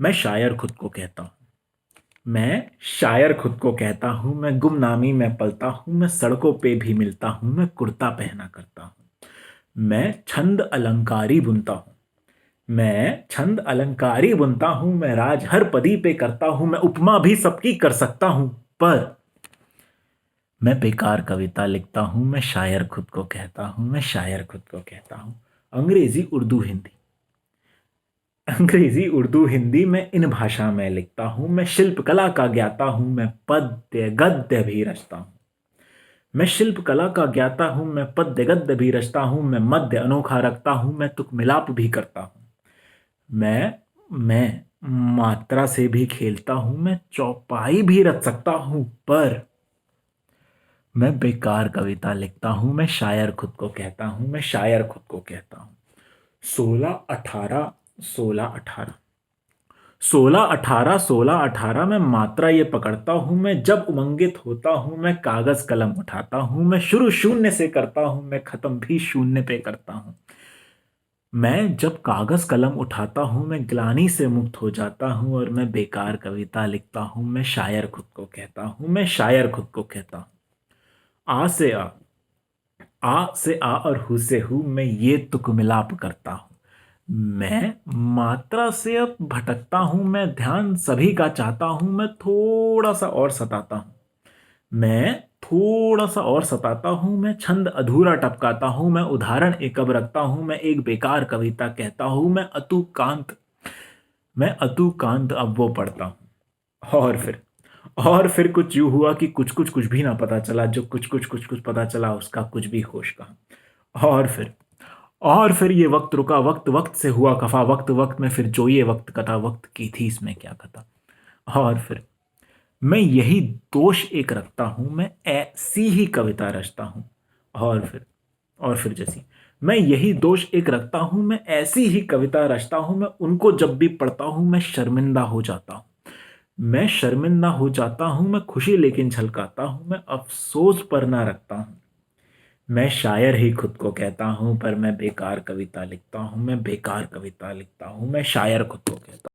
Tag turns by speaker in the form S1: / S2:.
S1: मैं शायर खुद को कहता हूँ। मैं शायर खुद को कहता हूँ, मैं गुमनामी में पलता हूँ, मैं सड़कों पे भी मिलता हूँ, मैं कुर्ता पहना करता हूँ। मैं छंद अलंकारी बुनता हूँ। मैं छंद अलंकारी बुनता हूँ, मैं राज हर पदी पे करता हूँ, मैं उपमा भी सबकी कर सकता हूँ। पर मैं बेकार कविता लिखता हूँ, मैं शायर खुद को कहता हूँ, मैं शायर खुद को कहता हूँ। अंग्रेजी उर्दू हिंदी। अंग्रेजी उर्दू हिंदी में इन भाषा में लिखता हूँ, मैं शिल्पकला का ज्ञाता हूँ, मैं पद्य गद्य भी रचता हूँ। मैं शिल्पकला का ज्ञाता हूँ, मैं पद्य गद्य भी रचता हूँ, मैं मध्य अनोखा रखता हूँ, मैं तुक मिलाप भी करता हूँ। मैं मात्रा से भी खेलता हूँ, मैं चौपाई भी रच सकता हूँ। पर मैं बेकार कविता लिखता हूँ, मैं शायर खुद को कहता हूँ, मैं शायर खुद को कहता हूँ। 16 18 16 18 16 18 में मात्रा ये पकड़ता हूँ, मैं जब उमंगित होता हूँ, मैं कागज कलम उठाता हूँ, मैं शुरू शून्य से करता हूँ, मैं खत्म भी शून्य पे करता हूँ। मैं जब कागज कलम उठाता हूँ, मैं ग्लानि से मुक्त हो जाता हूँ और मैं बेकार कविता लिखता हूँ, मैं शायर खुद को कहता हूँ, मैं शायर खुद को कहता हूँ। आ से आ से आ और हु से हूँ, मैं ये तुक मिलाप करता हूँ। मैं मात्रा से अब भटकता हूँ, मैं ध्यान सभी का चाहता हूँ, मैं थोड़ा सा और सताता हूँ। मैं थोड़ा सा और सताता हूँ, मैं छंद अधूरा टपकाता हूँ, मैं उदाहरण एक अब रखता हूँ, मैं एक बेकार कविता कहता हूँ, मैं अतुकांत अब वो पढ़ता हूँ। और फिर कुछ यूं हुआ कि कुछ कुछ कुछ भी ना पता चला, जो कुछ कुछ कुछ कुछ पता चला उसका कुछ भी होश कहाँ। और फिर ये वक्त रुका, वक्त वक्त से हुआ खफा, वक्त वक्त में फिर जो ये वक्त कथा, वक्त की थी इसमें क्या कथा। और फिर मैं यही दोष एक रखता हूं, मैं ऐसी ही कविता रचता हूं। और फिर जैसी मैं यही दोष एक रखता हूं, मैं ऐसी ही कविता रचता हूं, मैं उनको जब भी पढ़ता हूं मैं शर्मिंदा हो जाता हूं। मैं शर्मिंदा हो जाता हूं, मैं खुशी लेकिन झलकाता हूं, मैं अफसोस पर ना रखता हूं। मैं शायर ही खुद को कहता हूं, पर मैं बेकार कविता लिखता हूं, मैं बेकार कविता लिखता हूं, मैं शायर खुद को कहता हूं।